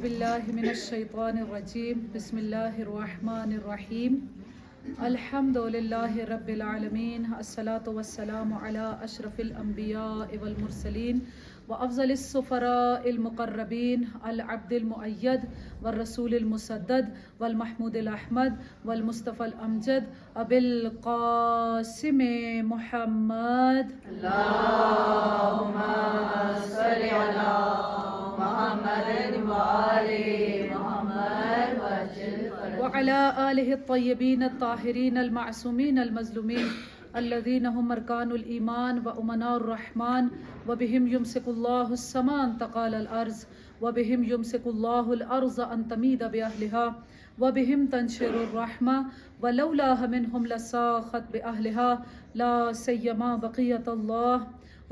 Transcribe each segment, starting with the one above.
باللہ من الشیطان الرجیم بسم اللہ الرحمن الرحیم الحمد للہ رب العالمین الصلاة والسلام علی اشرف الانبیاء والمرسلین وافضل السفراء المقربین العبد المؤید والرسول المسدد والمحمود الاحمد والمصطفى الامجد ابی القاسم محمد اللهم صل على محمد وآل محمد وعلى آله الطيبين الطاهرين المعصومين المظلومين الذين هم أركان الإيمان وأمناء الرحمن وبهم يمسك الله السماء أن تقال الأرض وبهم يمسك الله الأرض أن تميد بأهلها وبهم تنشر الرحمة ولولاها منهم لساخت بأهلها لا سيما بقية الله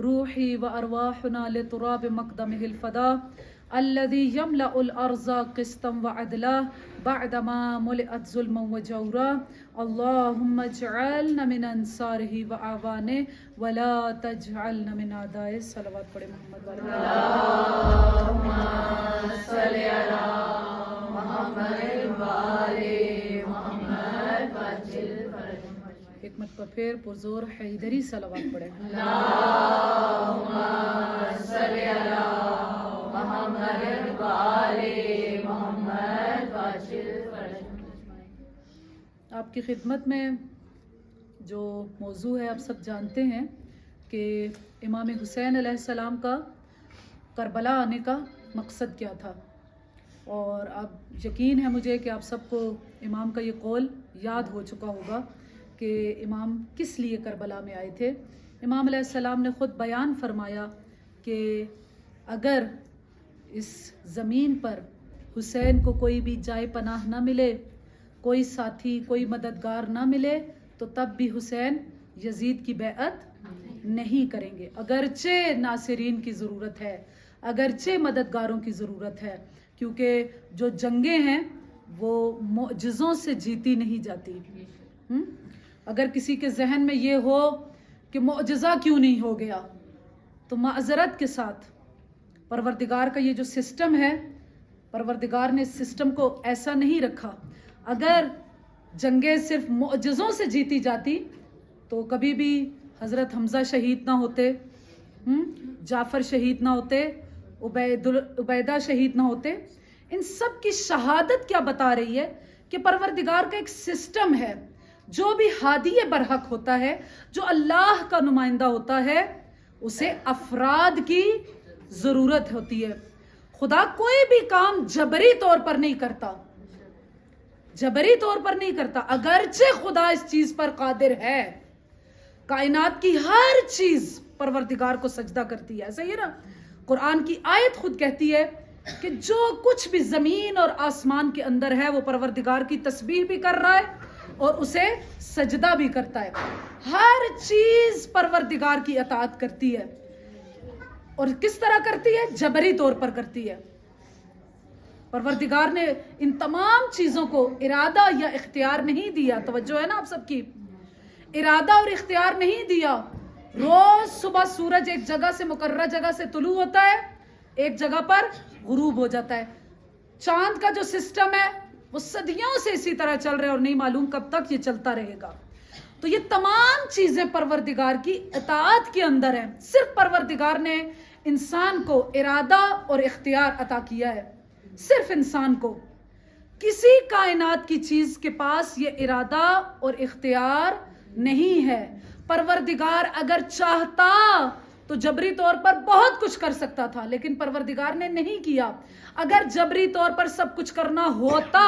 روحي وأرواحنا لتراب مقدمه الفداء الذي يملأ الأرض قسطا وعدلا بعدما ملئت ظلما وجورا اللهم اجعلنا من أنصاره وأعوانه ولا تجعلنا من أعدائه صلوات پڑھے محمد والے اللهم صل على محمد وآل محمد وجل فرج ایک مرتبہ پھر پرزور حیدری صلوات پڑھے اللهم صل على محمد وآل محمد وجل فرج آپ کی خدمت میں جو موضوع ہے آپ سب جانتے ہیں کہ امام حسین علیہ السلام کا کربلا آنے کا مقصد کیا تھا، اور اب یقین ہے مجھے کہ آپ سب کو امام کا یہ قول یاد ہو چکا ہوگا کہ امام کس لیے کربلا میں آئے تھے۔ امام علیہ السلام نے خود بیان فرمایا کہ اگر اس زمین پر حسین کو کوئی بھی جائے پناہ نہ ملے، کوئی ساتھی، کوئی مددگار نہ ملے، تو تب بھی حسین یزید کی بیعت نہیں کریں گے، اگرچہ ناصرین کی ضرورت ہے، اگرچہ مددگاروں کی ضرورت ہے، کیونکہ جو جنگیں ہیں وہ معجزوں سے جیتی نہیں جاتی۔ اگر کسی کے ذہن میں یہ ہو کہ معجزہ کیوں نہیں ہو گیا، تو معذرت کے ساتھ پروردگار کا یہ جو سسٹم ہے، پروردگار نے اس سسٹم کو ایسا نہیں رکھا۔ اگر جنگیں صرف معجزوں سے جیتی جاتی تو کبھی بھی حضرت حمزہ شہید نہ ہوتے، جعفر شہید نہ ہوتے، عبیدہ شہید نہ ہوتے۔ ان سب کی شہادت کیا بتا رہی ہے کہ پروردگار کا ایک سسٹم ہے، جو بھی ہادی برحق ہوتا ہے، جو اللہ کا نمائندہ ہوتا ہے، اسے افراد کی ضرورت ہوتی ہے۔ خدا کوئی بھی کام جبری طور پر نہیں کرتا، جبری طور پر نہیں کرتا، اگرچہ خدا اس چیز پر قادر ہے۔ کائنات کی ہر چیز پروردگار کو سجدہ کرتی ہے، صحیح ہے نا؟ قرآن کی آیت خود کہتی ہے کہ جو کچھ بھی زمین اور آسمان کے اندر ہے وہ پروردگار کی تسبیح بھی کر رہا ہے اور اسے سجدہ بھی کرتا ہے۔ ہر چیز پروردگار کی اطاعت کرتی ہے، اور کس طرح کرتی ہے؟ جبری طور پر کرتی ہے۔ پروردگار نے ان تمام چیزوں کو ارادہ یا اختیار نہیں دیا، توجہ ہے نا آپ سب کی؟ ارادہ اور اختیار نہیں دیا۔ روز صبح سورج ایک جگہ سے، مقررہ جگہ سے طلوع ہوتا ہے، ایک جگہ پر غروب ہو جاتا ہے۔ چاند کا جو سسٹم ہے وہ صدیوں سے اسی طرح چل رہا ہے، اور نہیں معلوم کب تک یہ چلتا رہے گا۔ تو یہ تمام چیزیں پروردگار کی اطاعت کے اندر ہیں۔ صرف پروردگار نے انسان کو ارادہ اور اختیار عطا کیا ہے، صرف انسان کو۔ کسی کائنات کی چیز کے پاس یہ ارادہ اور اختیار نہیں ہے۔ پروردگار اگر چاہتا تو جبری طور پر بہت کچھ کر سکتا تھا، لیکن پروردگار نے نہیں کیا۔ اگر جبری طور پر سب کچھ کرنا ہوتا،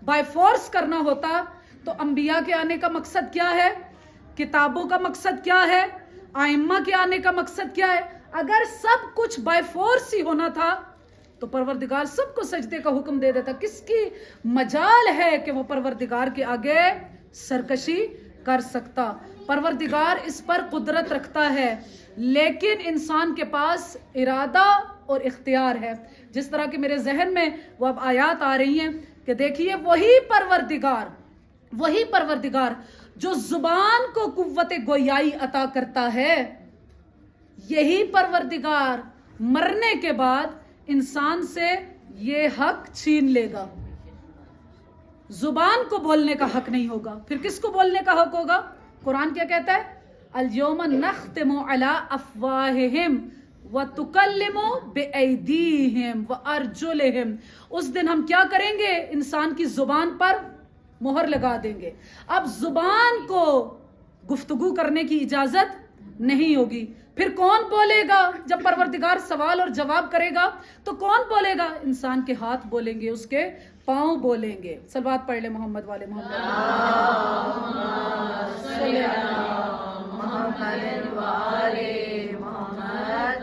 بائی فورس کرنا ہوتا، تو انبیاء کے آنے کا مقصد کیا ہے؟ کتابوں کا مقصد کیا ہے؟ ائمہ کے آنے کا مقصد کیا ہے؟ اگر سب کچھ بائی فورس ہی ہونا تھا تو پروردگار سب کو سجدے کا حکم دے دیتا۔ کس کی مجال ہے کہ وہ پروردگار کے آگے سرکشی کر سکتا؟ پروردگار اس پر قدرت رکھتا ہے، لیکن انسان کے پاس ارادہ اور اختیار ہے۔ جس طرح کہ میرے ذہن میں وہ اب آیات آ رہی ہیں کہ دیکھیے وہی پروردگار جو زبان کو قوت گویائی عطا کرتا ہے، یہی پروردگار مرنے کے بعد انسان سے یہ حق چھین لے گا. زبان کو بولنے کا حق نہیں ہوگا. پھر کس کو بولنے کا حق ہوگا؟ قرآن کیا کہتا ہے؟ اليوم نختم على افواہہم وتکلم بایدیہم وارجلہم. اس دن ہم کیا کریں گے؟ انسان کی زبان پر مہر لگا دیں گے. اب زبان کو گفتگو کرنے کی اجازت نہیں ہوگی. پھر کون بولے گا؟ جب پروردگار سوال اور جواب کرے گا تو کون بولے گا؟ انسان کے ہاتھ بولیں گے، اس کے پاؤں بولیں گے. صلوات پڑھ لے محمد والے محمد.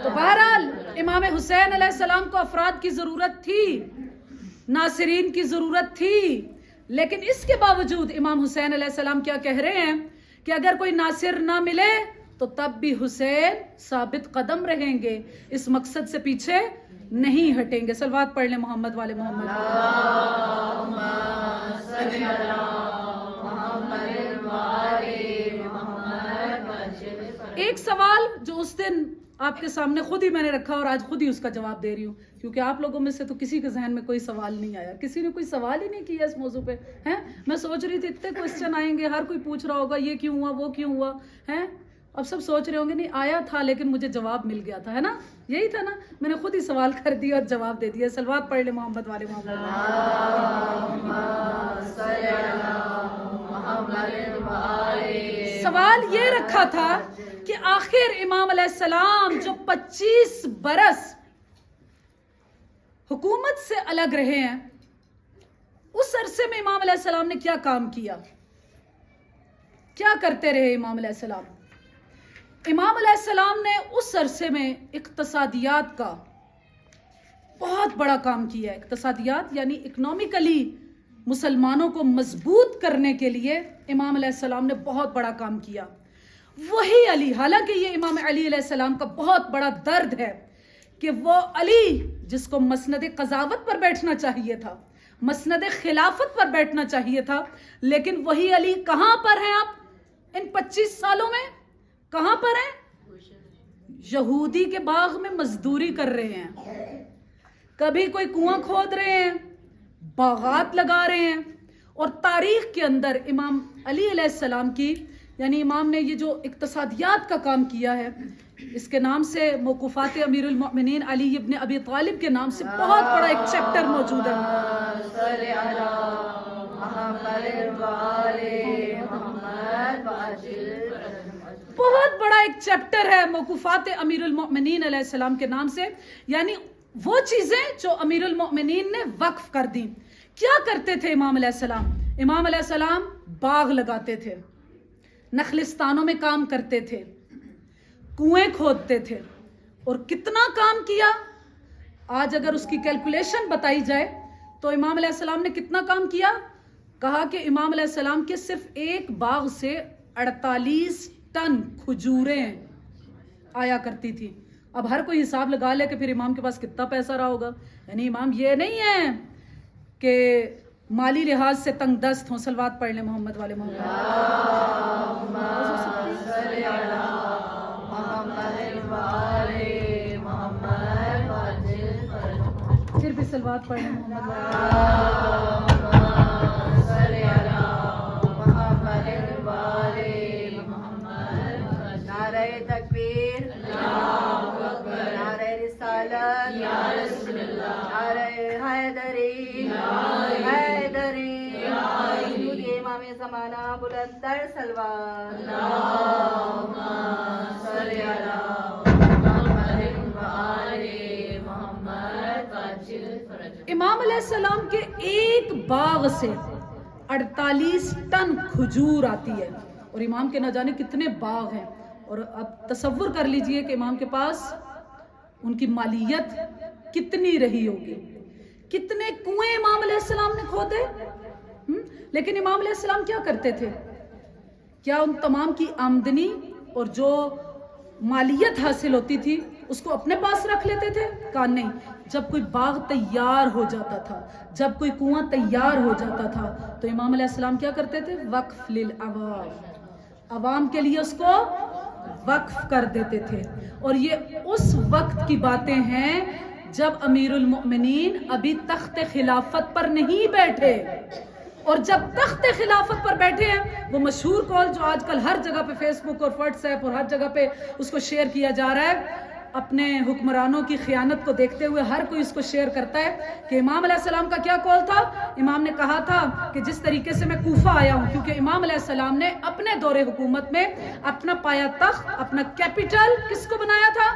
تو بہرحال امام حسین علیہ السلام کو افراد کی ضرورت تھی، ناصرین کی ضرورت تھی، لیکن اس کے باوجود امام حسین علیہ السلام کیا کہہ رہے ہیں کہ اگر کوئی ناصر نہ ملے تو تب بھی حسین ثابت قدم رہیں گے، اس مقصد سے پیچھے نہیں ہٹیں گے. صلوات پڑھ لیں محمد والے محمد. ایک سوال جو اس دن آپ کے سامنے خود ہی میں نے رکھا اور آج خود ہی اس کا جواب دے رہی ہوں، کیونکہ آپ لوگوں میں سے تو کسی کے ذہن میں کوئی سوال نہیں آیا، کسی نے کوئی سوال ہی نہیں کیا اس موضوع پہ. ہیں میں سوچ رہی تھی اتنے کوسچن آئیں گے، ہر کوئی پوچھ رہا ہوگا یہ کیوں ہوا وہ کیوں ہوا. ہیں اب سب سوچ رہے ہوں گے نہیں آیا تھا لیکن مجھے جواب مل گیا تھا، ہے نا؟ یہی تھا نا، میں نے خود ہی سوال کر دیا اور جواب دے دیا. صلوات پڑھ لے محمد والے محمد. سوال یہ رکھا تھا کہ آخر امام علیہ السلام جو 25 برس حکومت سے الگ رہے ہیں، اس عرصے میں امام علیہ السلام نے کیا کام کیا، کیا کرتے رہے امام علیہ السلام؟ امام علیہ السلام نے اس عرصے میں اقتصادیات کا بہت بڑا کام کیا ہے. اقتصادیات یعنی اکنومیکلی مسلمانوں کو مضبوط کرنے کے لیے امام علیہ السلام نے بہت بڑا کام کیا. وہی علی، حالانکہ یہ امام علی علیہ السلام کا بہت بڑا درد ہے کہ وہ علی جس کو مسند قضاوت پر بیٹھنا چاہیے تھا، مسند خلافت پر بیٹھنا چاہیے تھا، لیکن وہی علی کہاں پر ہیں اب ان 25 سالوں میں؟ کہاں پر ہیں؟ یہودی کے باغ میں مزدوری کر رہے ہیں، کبھی کوئی کنواں کھود رہے ہیں، باغات لگا رہے ہیں. اور تاریخ کے اندر امام علی علیہ السلام کی، یعنی امام نے یہ جو اقتصادیات کا کام کیا ہے، اس کے نام سے موقوفات امیر المؤمنین علی ابن ابی طالب کے نام سے بہت بڑا ایک چیپٹر موجود ہے. بہت بڑا ایک چیپٹر ہے موقوفات امیر المؤمنین علیہ السلام کے نام سے، یعنی وہ چیزیں جو امیر المؤمنین نے وقف کر دی. کیا کرتے تھے امام علیہ السلام؟ امام علیہ السلام باغ لگاتے تھے، نخلستانوں میں کام کرتے تھے، کنویں کھودتے تھے. اور کتنا کام کیا؟ آج اگر اس کی کیلکولیشن بتائی جائے تو امام علیہ السلام نے کتنا کام کیا؟ کہا کہ امام علیہ السلام کے صرف ایک باغ سے 48 ٹن کھجوریں آیا کرتی تھی. اب ہر کوئی حساب لگا لے کہ پھر امام کے پاس کتنا پیسہ رہا ہوگا. یعنی امام یہ نہیں ہے کہ مالی لحاظ سے تنگ دست ہوں. صلوات پڑھ لیں محمد والے محمد. پھر بھی صلوات پڑھ لیں محمد والے. نعرہ تکبیر، نعرہ رسالت، نعرہ حیدری، حیدری، درود امام زمانہ بلند تر صلوات. امام علیہ السلام کے ایک باغ سے 48 ٹن کھجور آتی ہے، اور امام کے نہ جانے کتنے باغ ہیں. اور اب تصور کر لیجئے کہ امام کے پاس ان کی مالیت کتنی رہی ہوگی، کتنے کنویں امام علیہ السلام نے کھودے. لیکن امام علیہ السلام کیا کرتے تھے؟ کیا ان تمام کی آمدنی اور جو مالیت حاصل ہوتی تھی اس کو اپنے پاس رکھ لیتے تھے؟ کہا نہیں. جب کوئی باغ تیار ہو جاتا تھا، جب کوئی کنواں تیار ہو جاتا تھا تو امام علیہ السلام کیا کرتے تھے؟ وقف للعوام، عوام کے لیے اس کو وقف کر دیتے تھے. اور یہ اس وقت کی باتیں ہیں جب امیر المؤمنین ابھی تخت خلافت پر نہیں بیٹھے، اور جب تخت خلافت پر بیٹھے ہیں، وہ مشہور قول جو آج کل ہر جگہ پہ فیس بک اور واٹس ایپ اور ہر جگہ پہ اس کو شیئر کیا جا رہا ہے، اپنے حکمرانوں کی خیانت کو دیکھتے ہوئے ہر کوئی اس کو شیئر کرتا ہے کہ امام علیہ السلام کا کیا قول تھا۔ امام نے کہا تھا کہ جس طریقے سے میں کوفہ آیا ہوں، کیونکہ امام علیہ السلام نے اپنے دور حکومت میں اپنا پایا تخت، اپنا کیپٹل کس کو بنایا تھا؟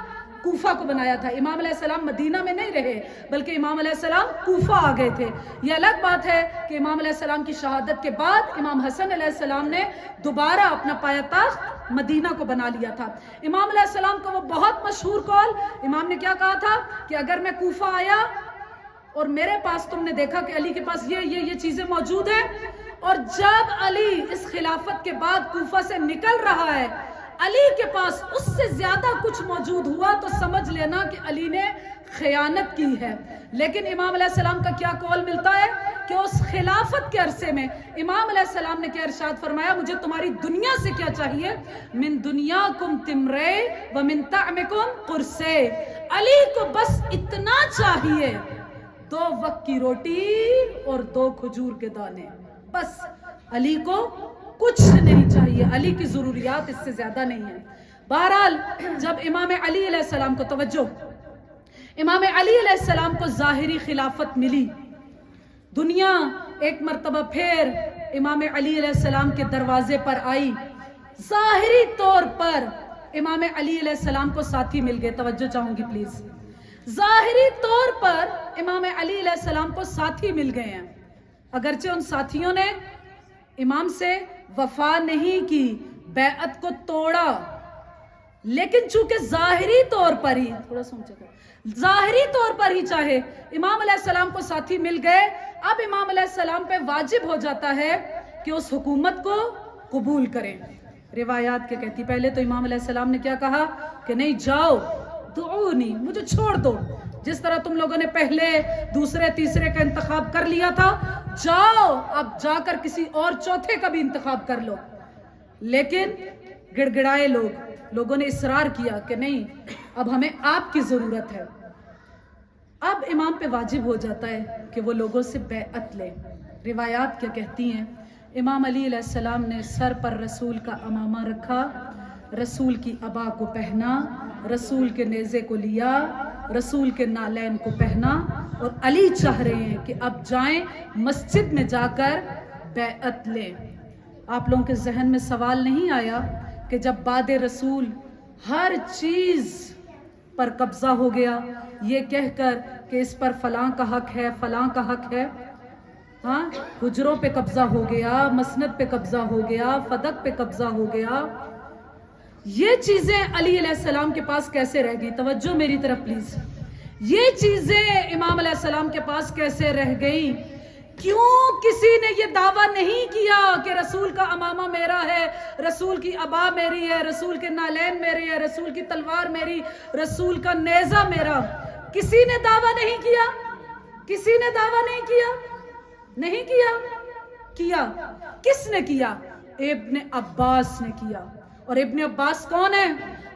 کوفہ کو بنایا تھا۔ امام علیہ السلام مدینہ میں نہیں رہے، بلکہ امام علیہ السلام کوفہ آ گئے تھے۔ یہ الگ بات ہے کہ امام علیہ السلام کی شہادت کے بعد امام حسن علیہ السلام نے دوبارہ اپنا پایا تخت مدینہ کو بنا لیا تھا۔ امام علیہ السلام کا وہ بہت مشہور قول، امام نے کیا کہا تھا کہ اگر میں کوفہ آیا اور میرے پاس تم نے دیکھا کہ علی کے پاس یہ چیزیں موجود ہیں، اور جب علی اس خلافت کے بعد کوفہ سے نکل رہا ہے، علی کے پاس اس سے زیادہ کچھ موجود ہوا، تو سمجھ لینا کہ علی نے خیانت کی ہے۔ لیکن امام علیہ السلام کا کیا قول ملتا ہے کہ اس خلافت کے عرصے میں امام علیہ السلام نے کیا ارشاد فرمایا، مجھے تمہاری دنیا سے کیا چاہیے؟ من دنیاکم تمرے ومن طعمکم قرصے، علی کو بس اتنا چاہیے، 2 وقت کی روٹی اور 2 کھجور کے دانے، بس علی کو کچھ نہیں چاہیے، علی کی ضروریات اس سے زیادہ نہیں ہیں۔ بہرحال جب امام علی علیہ السلام کو توجہ، امام علی علیہ السلام کو ظاہری خلافت ملی، دنیا ایک مرتبہ پھر امام علی علیہ السلام کے دروازے پر آئی، ظاہری طور پر امام علی علیہ السلام کو ساتھی مل گئے، توجہ چاہوں گی پلیز، ظاہری طور پر امام علی علیہ السلام کو ساتھی مل گئے ہیں، اگرچہ ان ساتھیوں نے امام سے وفا نہیں کی، بیعت کو توڑا، لیکن چونکہ ظاہری طور پر ہی، تھوڑا سمجھے گا، ظاہری طور پر ہی چاہے امام علیہ السلام کو ساتھی مل گئے، اب امام علیہ السلام پہ واجب ہو جاتا ہے کہ اس حکومت کو قبول کریں۔ روایات کے کہتی پہلے تو امام علیہ السلام نے کیا کہا کہ نہیں جاؤ، دعونی، مجھے چھوڑ دو، جس طرح تم لوگوں نے پہلے دوسرے تیسرے کا انتخاب کر لیا تھا، جاؤ اب جا کر کسی اور چوتھے کا بھی انتخاب کر لو۔ لیکن گڑ گڑائے لوگوں نے اصرار کیا کہ نہیں، اب ہمیں آپ کی ضرورت ہے۔ اب امام پہ واجب ہو جاتا ہے کہ وہ لوگوں سے بیعت لے۔ روایات کیا کہتی ہیں، امام علی علیہ السلام نے سر پر رسول کا عمامہ رکھا، رسول کی عبا کو پہنا، رسول کے نیزے کو لیا، رسول کے نالین کو پہنا، اور علی چاہ رہے ہیں کہ اب جائیں مسجد میں جا کر بیعت لیں۔ آپ لوگوں کے ذہن میں سوال نہیں آیا کہ جب بعد رسول ہر چیز پر قبضہ ہو گیا، یہ کہہ کر کہ اس پر فلاں کا حق ہے، فلاں کا حق ہے، ہاں حجروں پہ قبضہ ہو گیا، مسند پہ قبضہ ہو گیا، فدق پہ قبضہ ہو گیا، یہ چیزیں علی علیہ السلام کے پاس کیسے رہ گئی؟ توجہ میری طرف پلیز، یہ چیزیں امام علیہ السلام کے پاس کیسے رہ گئی؟ کیوں کسی نے یہ دعویٰ نہیں کیا کہ رسول کا عمامہ میرا ہے، رسول کی عبا میری ہے، رسول کے نالین میرے ہے، رسول کی تلوار میری، رسول کا نیزہ میرا؟ کسی نے دعویٰ نہیں کیا، کسی نے دعویٰ نہیں کیا، نہیں کیا، کس نے کیا؟ ابن عباس نے کیا۔ اور ابن عباس کون ہے؟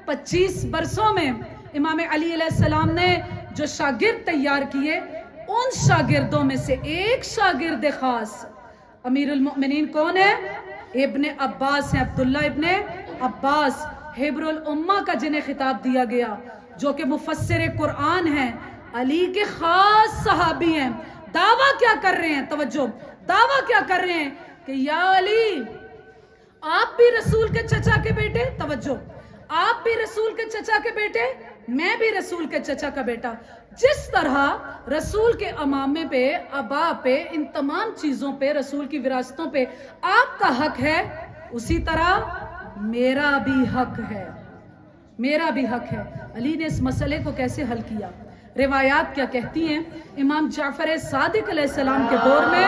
25 برسوں میں امام علی علیہ السلام نے جو شاگرد تیار کیے، ان شاگردوں میں سے ایک شاگرد خاص امیر المؤمنین کون ہے؟ ابن عباس ہیں، عبداللہ ابن عباس، حبر الامہ کا جنہیں خطاب دیا گیا، جو کہ مفسر قرآن ہیں، علی کے خاص صحابی ہیں۔ دعویٰ کیا کر رہے ہیں؟ توجہ، دعویٰ کیا کر رہے ہیں کہ یا علی، آپ بھی رسول کے چچا کے بیٹے، توجہ، آپ بھی رسول کے چچا کے بیٹے، میں بھی رسول کے چچا کا بیٹا، جس طرح رسول کے امامے پہ، ابا پہ، ان تمام چیزوں پہ، رسول کی وراثتوں پہ آپ کا حق ہے، اسی طرح میرا بھی حق ہے، میرا بھی حق ہے۔ علی نے اس مسئلے کو کیسے حل کیا؟ روایات کیا کہتی ہیں، امام جعفر صادق علیہ السلام کے دور میں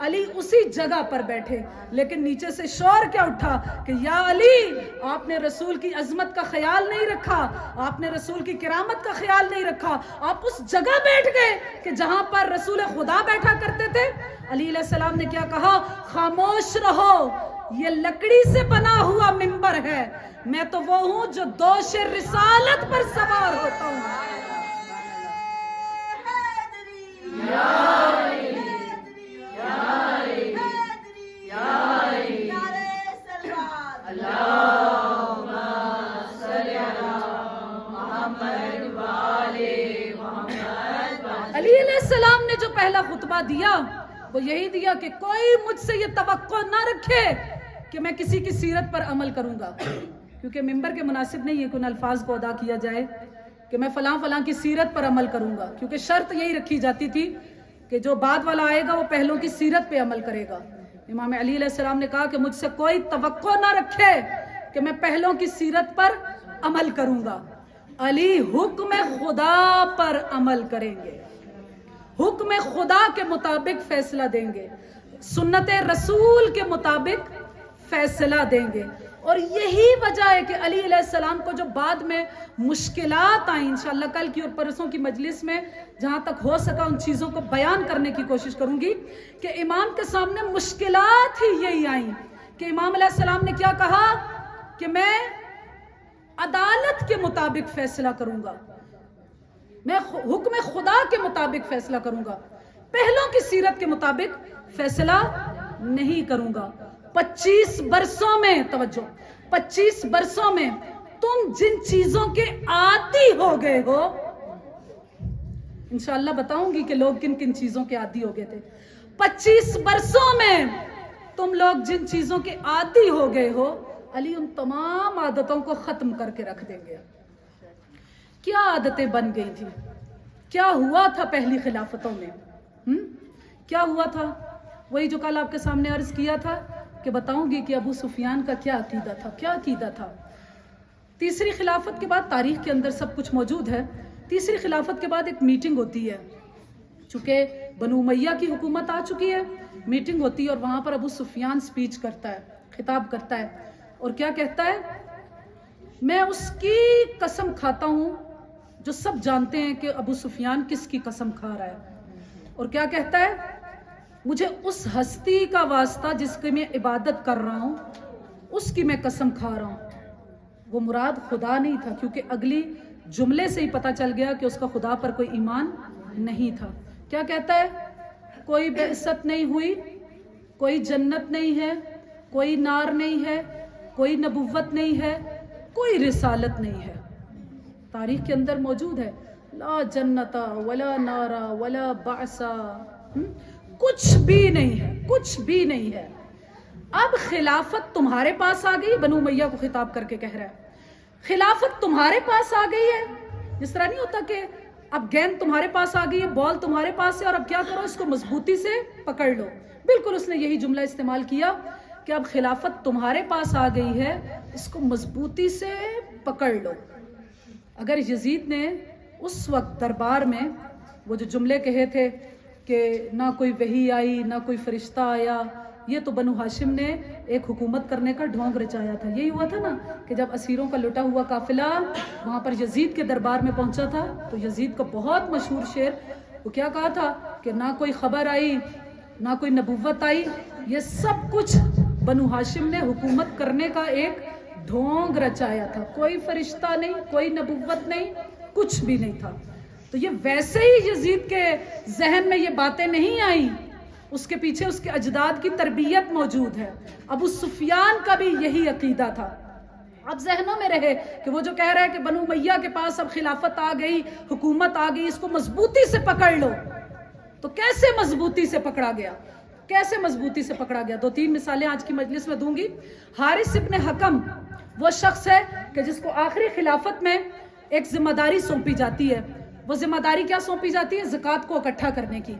علی اسی جگہ پر بیٹھے، لیکن نیچے سے شور کیا اٹھا کہ یا علی، آپ نے رسول کی عظمت کا خیال نہیں رکھا، آپ نے رسول کی کرامت کا خیال نہیں رکھا، آپ اس جگہ بیٹھ گئے کہ جہاں پر رسول خدا بیٹھا کرتے تھے۔ علی علیہ السلام نے کیا کہا؟ خاموش رہو، یہ لکڑی سے بنا ہوا منبر ہے، میں تو وہ ہوں جو دوش رسالت پر سوار ہوتا ہوں۔ علی علیہ السلام نے جو پہلا خطبہ دیا وہ یہی دیا کہ کوئی مجھ سے یہ توقع نہ رکھے کہ میں کسی کی سیرت پر عمل کروں گا، کیونکہ منبر کے مناسب نہیں ہے کہ ان الفاظ کو ادا کیا جائے کہ میں فلاں فلاں کی سیرت پر عمل کروں گا، کیونکہ شرط یہی رکھی جاتی تھی کہ جو بعد والا آئے گا وہ پہلوں کی سیرت پہ عمل کرے گا۔ امام علی علیہ السلام نے کہا کہ مجھ سے کوئی توقع نہ رکھے کہ میں پہلوں کی سیرت پر عمل کروں گا، علی حکم خدا پر عمل کریں گے، حکم خدا کے مطابق فیصلہ دیں گے، سنت رسول کے مطابق فیصلہ دیں گے۔ اور یہی وجہ ہے کہ علی علیہ السلام کو جو بعد میں مشکلات آئیں، انشاءاللہ کل کی اور پرسوں کی مجلس میں جہاں تک ہو سکا ان چیزوں کو بیان کرنے کی کوشش کروں گی، کہ امام کے سامنے مشکلات ہی یہی آئیں کہ امام علیہ السلام نے کیا کہا کہ میں عدالت کے مطابق فیصلہ کروں گا، میں حکم خدا کے مطابق فیصلہ کروں گا، پہلوں کی سیرت کے مطابق فیصلہ نہیں کروں گا۔ 25 برسوں میں، توجہ، 25 برسوں میں تم جن چیزوں کے عادی ہو گئے ہو، انشاءاللہ بتاؤں گی کہ لوگ کن کن چیزوں کے عادی ہو گئے تھے۔ 25 برسوں میں تم لوگ جن چیزوں کے عادی ہو گئے ہو، علی ان تمام عادتوں کو ختم کر کے رکھ دیں گے۔ کیا عادتیں بن گئی تھی؟ کیا ہوا تھا پہلی خلافتوں میں؟ کیا ہوا تھا؟ وہی جو کل آپ کے سامنے عرض کیا تھا کہ بتاؤں گی کہ ابو سفیان کا کیا عقیدہ تھا، کیا عقیدہ تھا۔ تیسری خلافت کے بعد تاریخ کے اندر سب کچھ موجود ہے، تیسری خلافت کے بعد ایک میٹنگ ہوتی ہے، چونکہ بنو امیہ کی حکومت آ چکی ہے، میٹنگ ہوتی ہے اور وہاں پر ابو سفیان سپیچ کرتا ہے، خطاب کرتا ہے، اور کیا کہتا ہے؟ میں اس کی قسم کھاتا ہوں جو سب جانتے ہیں کہ ابو سفیان کس کی قسم کھا رہا ہے، اور کیا کہتا ہے؟ مجھے اس ہستی کا واسطہ جس کی میں عبادت کر رہا ہوں اس کی میں قسم کھا رہا ہوں۔ وہ مراد خدا نہیں تھا، کیونکہ اگلی جملے سے ہی پتہ چل گیا کہ اس کا خدا پر کوئی ایمان نہیں تھا۔ کیا کہتا ہے؟ کوئی بعثت نہیں ہوئی، کوئی جنت نہیں ہے، کوئی نار نہیں ہے، کوئی نبوت نہیں ہے، کوئی رسالت نہیں ہے۔ تاریخ کے اندر موجود ہے، لا جنت ولا نار ولا بعث، کچھ بھی نہیں ہے، کچھ بھی نہیں ہے۔ اب خلافت تمہارے پاس آ گئی، بنو امیہ کو خطاب کر کے کہہ رہا ہے خلافت تمہارے پاس آ گئی ہے۔ جس طرح نہیں ہوتا کہ اب گیند تمہارے پاس آ گئی ہے، بال تمہارے پاس ہے، اور اب کیا کرو؟ اس کو مضبوطی سے پکڑ لو۔ بالکل اس نے یہی جملہ استعمال کیا کہ اب خلافت تمہارے پاس آ گئی ہے، اس کو مضبوطی سے پکڑ لو۔ اگر یزید نے اس وقت دربار میں وہ جو جملے کہے تھے کہ نہ کوئی وحی آئی، نہ کوئی فرشتہ آیا، یہ تو بنو ہاشم نے ایک حکومت کرنے کا ڈھونگ رچایا تھا۔ یہی ہوا تھا نا کہ جب اسیروں کا لٹا ہوا قافلہ وہاں پر یزید کے دربار میں پہنچا تھا تو یزید کا بہت مشہور شعر وہ کیا کہا تھا کہ نہ کوئی خبر آئی، نہ کوئی نبوت آئی، یہ سب کچھ بنو ہاشم نے حکومت کرنے کا ایک ڈھونگ رچایا تھا، کوئی فرشتہ نہیں، کوئی نبوت نہیں، کچھ بھی نہیں تھا۔ تو یہ ویسے ہی یزید کے ذہن میں یہ باتیں نہیں آئیں، اس کے پیچھے اس کے اجداد کی تربیت موجود ہے۔ ابو سفیان کا بھی یہی عقیدہ تھا۔ اب ذہنوں میں رہے کہ وہ جو کہہ رہے ہیں کہ بنو امیہ کے پاس اب خلافت آ گئی، حکومت آ گئی، اس کو مضبوطی سے پکڑ لو۔ تو کیسے مضبوطی سے پکڑا گیا؟ کیسے مضبوطی سے پکڑا گیا؟ 2-3 مثالیں آج کی مجلس میں دوں گی۔ حارث ابن حکم وہ شخص ہے کہ جس کو آخری خلافت میں ایک ذمہ داری سونپی جاتی ہے۔ وہ ذمہ داری کیا سونپی جاتی ہے؟ زکوٰۃ کو اکٹھا کرنے کی۔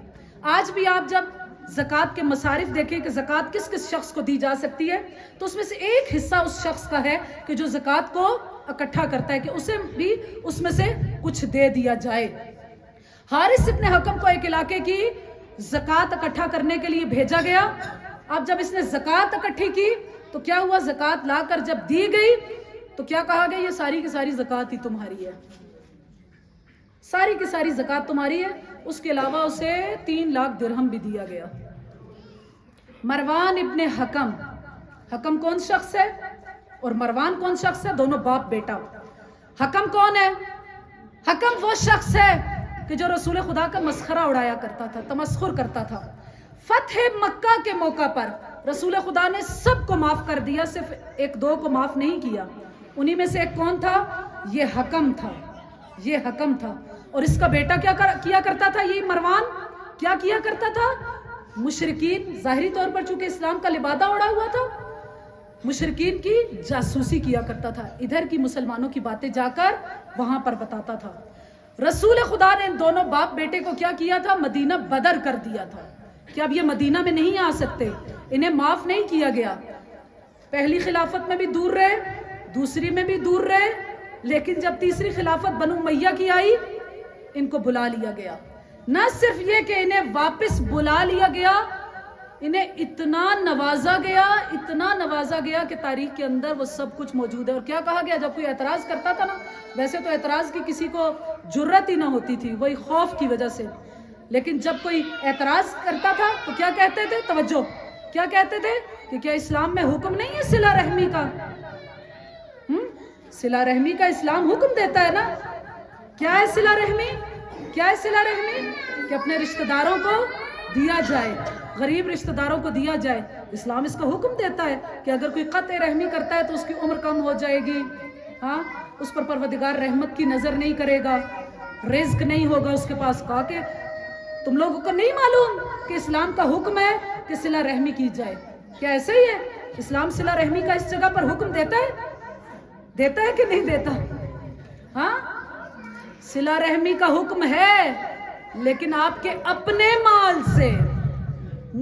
آج بھی آپ جب زکوٰۃ کے مصارف دیکھیں کہ زکوٰۃ کس کس شخص کو دی جا سکتی ہے تو اس میں سے ایک حصہ اس شخص کا ہے کہ جو زکوٰۃ کو اکٹھا کرتا ہے کہ اسے بھی اس میں سے کچھ دے دیا جائے۔ حارث ابن حکم کو ایک علاقے کی زکات اکٹھا کرنے کے لیے بھیجا گیا. اب جب اس نے زکات اکٹھی کی تو کیا ہوا؟ زکات لا کر جب دی گئی تو کیا کہا گیا؟ یہ ساری کی ساری زکات ہی تمہاری ہے، ساری کی ساری زکات تمہاری ہے. اس کے علاوہ اسے 3 لاکھ درہم بھی دیا گیا. مروان ابن حکم، حکم کون شخص ہے اور مروان کون شخص ہے؟ دونوں باپ بیٹا. حکم کون ہے؟ حکم وہ شخص ہے کہ جو رسول خدا کا مسخرہ اڑایا کرتا تھا، تمسخر کرتا تھا. فتح مکہ کے موقع پر رسول خدا نے سب کو معاف کر دیا، صرف 1-2 کو معاف نہیں کیا. انہی میں سے ایک کون تھا؟ یہ حکم تھا، یہ حکم تھا. اور اس کا بیٹا کیا کیا کرتا تھا؟ یہ مروان کیا کیا کرتا تھا؟ مشرکین، ظاہری طور پر چونکہ اسلام کا لبادہ اڑا ہوا تھا، مشرکین کی جاسوسی کیا کرتا تھا. ادھر کی مسلمانوں کی باتیں جا کر وہاں پر بتاتا تھا. رسول خدا نے ان دونوں باپ بیٹے کو کیا کیا تھا؟ مدینہ بدر کر دیا تھا کہ اب یہ مدینہ میں نہیں آ سکتے. انہیں معاف نہیں کیا گیا. پہلی خلافت میں بھی دور رہے، دوسری میں بھی دور رہے، لیکن جب تیسری خلافت بنو امیہ کی آئی ان کو بلا لیا گیا. نہ صرف یہ کہ انہیں واپس بلا لیا گیا، انہیں اتنا نوازا گیا، اتنا نوازا گیا کہ تاریخ کے اندر وہ سب کچھ موجود ہے. اور کیا کہا گیا؟ جب کوئی اعتراض کرتا تھا نا، ویسے تو اعتراض کی کسی کو جرت ہی نہ ہوتی تھی، وہی خوف کی وجہ سے، لیکن جب کوئی اعتراض کرتا تھا تو کیا کہتے تھے؟ توجہ، کیا کہتے تھے کہ کیا اسلام میں حکم نہیں ہے صلہ رحمی کا؟ صلہ رحمی کا اسلام حکم دیتا ہے نا. کیا ہے صلہ رحمی؟ کیا ہے صلہ رحمی؟ کہ اپنے رشتہ داروں کو دیا جائے، غریب رشتہ داروں کو دیا جائے. اسلام اس کا حکم دیتا ہے کہ اگر کوئی قطع رحمی کرتا ہے تو اس کی عمر کم ہو جائے گی، ہاں، اس پر پروردگار رحمت کی نظر نہیں کرے گا، رزق نہیں ہوگا اس کے پاس. کہا کہ تم لوگوں کو نہیں معلوم کہ اسلام کا حکم ہے کہ صلہ رحمی کی جائے؟ کیا ایسا ہی ہے؟ اسلام صلہ رحمی کا اس جگہ پر حکم دیتا ہے؟ دیتا ہے کہ نہیں دیتا؟ ہاں، صلہ رحمی کا حکم ہے، لیکن آپ کے اپنے مال سے،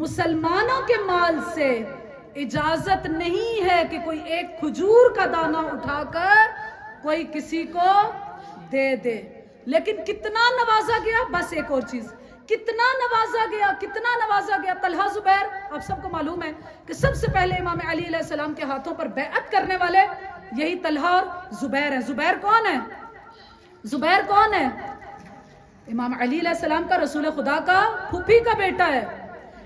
مسلمانوں کے مال سے اجازت نہیں ہے کہ کوئی ایک کھجور کا دانہ اٹھا کر کوئی کسی کو دے دے. لیکن کتنا نوازا گیا. بس ایک اور چیز، کتنا نوازا گیا، کتنا نوازا گیا. طلحہ زبیر، آپ سب کو معلوم ہے کہ سب سے پہلے امام علی علیہ السلام کے ہاتھوں پر بیعت کرنے والے یہی طلحہ اور زبیر ہیں. زبیر کون ہے؟ زبیر کون ہے؟ امام علی علیہ السلام کا، رسول خدا کا پھوپھی کا بیٹا ہے.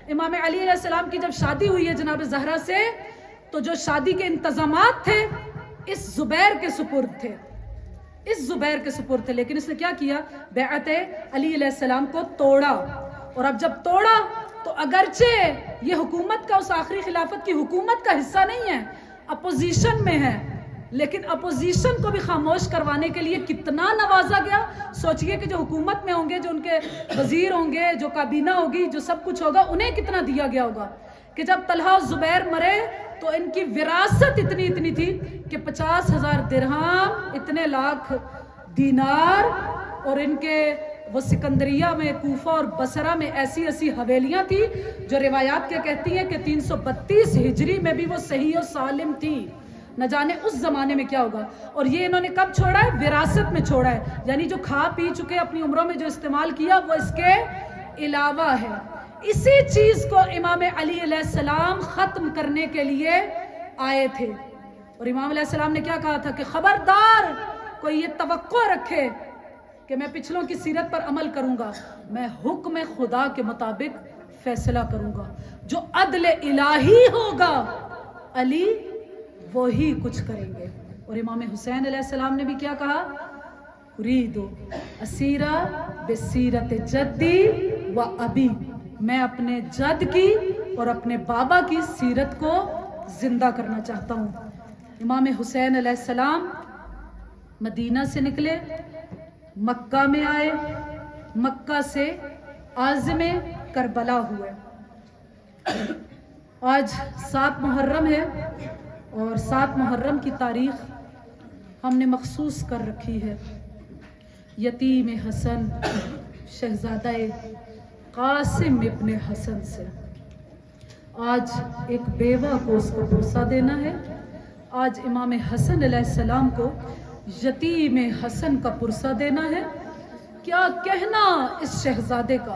امام علی علیہ السلام کی جب شادی ہوئی ہے جناب زہرا سے، تو جو شادی کے انتظامات تھے اس زبیر کے سپرد تھے، اس زبیر کے سپرد تھے. لیکن اس نے کیا کیا؟ بیعت علی علیہ السلام کو توڑا. اور اب جب توڑا تو اگرچہ یہ حکومت کا، اس آخری خلافت کی حکومت کا حصہ نہیں ہے، اپوزیشن میں ہے، لیکن اپوزیشن کو بھی خاموش کروانے کے لیے کتنا نوازا گیا. سوچئے کہ جو حکومت میں ہوں گے، جو ان کے وزیر ہوں گے، جو کابینہ ہوگی، جو سب کچھ ہوگا، انہیں کتنا دیا گیا ہوگا. کہ جب طلحہ و زبیر مرے تو ان کی وراثت اتنی تھی کہ 50,000 درہم، اتنے لاکھ دینار، اور ان کے وہ سکندریہ میں، کوفہ اور بصرہ میں ایسی حویلیاں تھی جو روایات کیا کہتی ہیں کہ 332 ہجری میں بھی وہ صحیح و سالم تھی. نہ جانے اس زمانے میں کیا ہوگا. اور یہ انہوں نے کب چھوڑا ہے؟ وراثت میں چھوڑا ہے. یعنی جو کھا پی چکے اپنی عمروں میں جو استعمال کیا وہ اس کے علاوہ ہے. اسی چیز کو امام علی علیہ السلام ختم کرنے کے لیے آئے تھے. اور امام علیہ السلام نے کیا کہا تھا کہ خبردار کوئی یہ توقع رکھے کہ میں پچھلوں کی سیرت پر عمل کروں گا، میں حکم خدا کے مطابق فیصلہ کروں گا، جو عدل الہی ہوگا علی وہی کچھ کریں گے. اور امام حسین علیہ السلام نے بھی کیا کہا؟ اریدو اسیرہ بسیرت جدی و ابی، میں اپنے جد کی اور اپنے بابا کی سیرت کو زندہ کرنا چاہتا ہوں. امام حسین علیہ السلام مدینہ سے نکلے، مکہ میں آئے، مکہ سے عازم کربلا ہوئے. آج 7 محرم ہے، اور 7 محرم کی تاریخ ہم نے مخصوص کر رکھی ہے یتیم حسن شہزادہ قاسم ابن حسن سے. آج ایک بیوہ کو اس کو پرسہ دینا ہے. آج امام حسن علیہ السلام کو یتیم حسن کا پرسہ دینا ہے. کیا کہنا اس شہزادے کا.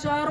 4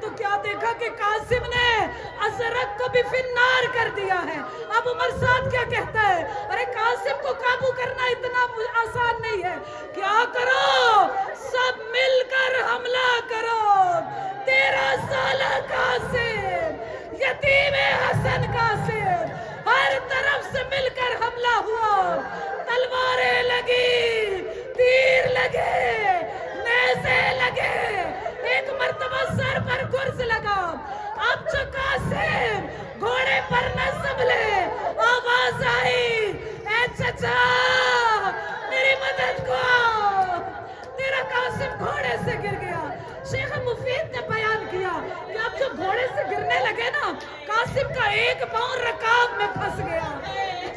تو کیا دیکھا کہ قاسم نے ازرق کو بھی فنار کر دیا ہے. اب عمر سعد کیا کہتا ہے؟ ارے قاسم کو قابو کرنا اتنا آسان نہیں ہے. کیا کرو؟ سب مل کر حملہ کرو. 13 سالہ قاسم، یتیم حسن قاسم، ہر طرف سے مل کر حملہ ہوا. تلواریں لگی، تیر لگے، نیزے لگے، ایک مرتبہ سر پر گرز لگا. اب جو قاسم گھوڑے پر نہ سنبھلے، آواز آئی، اے چچا میری مدد کو آؤ. تیرا قاسم گھوڑے سے گر گیا. شیخ مفید نے بیان کیا کہ اب جو گھوڑے سے گرنے لگے نا، قاسم کا ایک پاؤں رکاب میں پھنس گیا،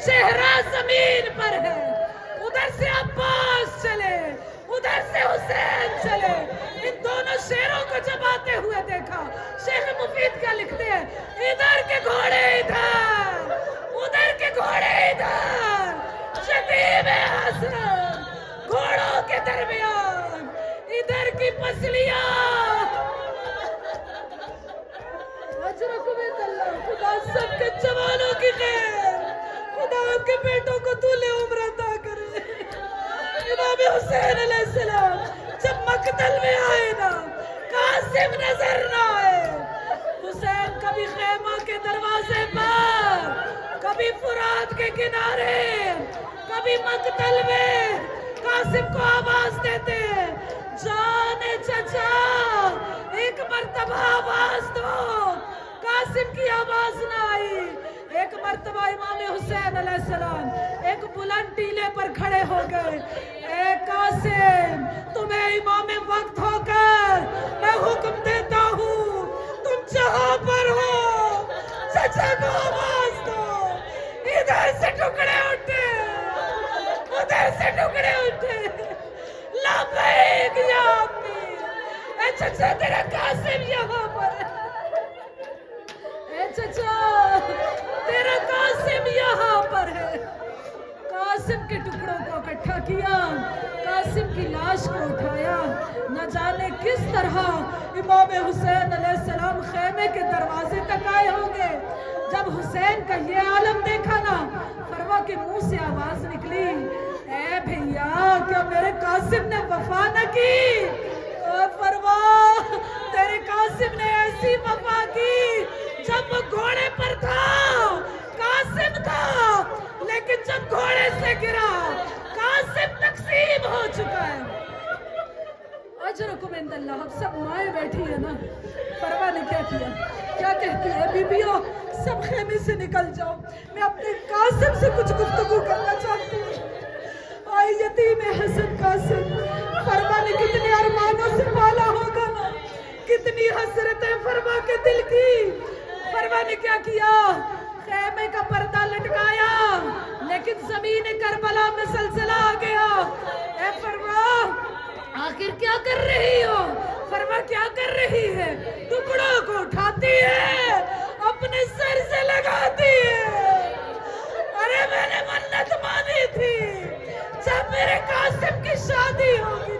چہرہ زمین پر ہے. ادھر سے عباس چلے، ادھر سے حسین چلے. ان دونوں شیروں کو جب آتے ہوئے دیکھا، شیخ مفید کیا لکھتے ہیں؟ ادھر کے گھوڑے ادھر، ادھر کے گھوڑے ادھر، یتیم حسن گھوڑوں کے درمیان، ادھر کی پسلیاں. اجرکم اللہ. خدا سب کے جوانوں کی خیر، خدا ان کے بیٹوں کو طول عمر عطا کرے. امام حسین علیہ السلام جب مقتل میں آئے نا، قاسم نظر نہ آئے. حسین کبھی خیمہ کے دروازے پر، کبھی فرات کے کنارے، کبھی مقتل میں قاسم کو آواز دیتے، جان چچا ایک مرتبہ آواز دو. قاسم کی آواز نہ آئی. ایک مرتبہ امام حسین علیہ السلام ایک بلند ٹیلے پر کھڑے ہو گئے. اے قاسم، تمہیں امام وقت ہو کر میں حکم دیتا ہوں، تم جہاں پر ہو چچا کو آواز دو. ادھر سے ٹکڑے اٹھے، ادھر سے ٹکڑے اٹھے. لبیک یا امی. اے چچا تیرا قاسم یہاں پر ہے. اے چچا تیرا قاسم یہاں پر ہے. قاسم کے ٹکڑوں کو اکٹھا کیا، قاسم کی لاش کو اٹھایا. نہ جانے کس طرح امام حسین علیہ السلام خیمے کے دروازے تک آئے ہوں گے. جب حسین کا یہ عالم دیکھا نا، فروا کے منہ سے آواز نکلی، اے بھیا کیا میرے قاسم نے وفا نہ کی؟ فروا تیرے قاسم نے ایسی وفا کی. جب وہ گھوڑے پر تھا قاسم تھا، لیکن جب گھوڑے سے گرا قاسم تقسیم ہو چکا ہے. اجرکم عند اللہ. اب سب مائیں بیٹھی ہے نا. فروا نے کیا کیا؟ کیا کہتی ہے؟ بیبیوں سب خیمے سے نکل جاؤ، میں اپنے قاسم سے کچھ گفتگو کرنا چاہتی ہوں. آئے یتیم حسن قاسم. فروا نے کتنے ارمانوں سے پالا ہوگا نا، کتنی حسرتیں فروا کے دل کی. فروا نے کیا کیا؟ خیمے کا پردہ لٹکایا، لیکن زمین کربلا میں زلزلہ آ گیا. اے فروا آخر کیا کر رہی ہو؟ فروا کیا کر رہی ہے؟ ٹکڑوں کو اٹھاتی ہے، اپنے سر سے لگاتی ہے. ارے میں نے منت مانی تھی جب میرے قاسم کی شادی ہوگی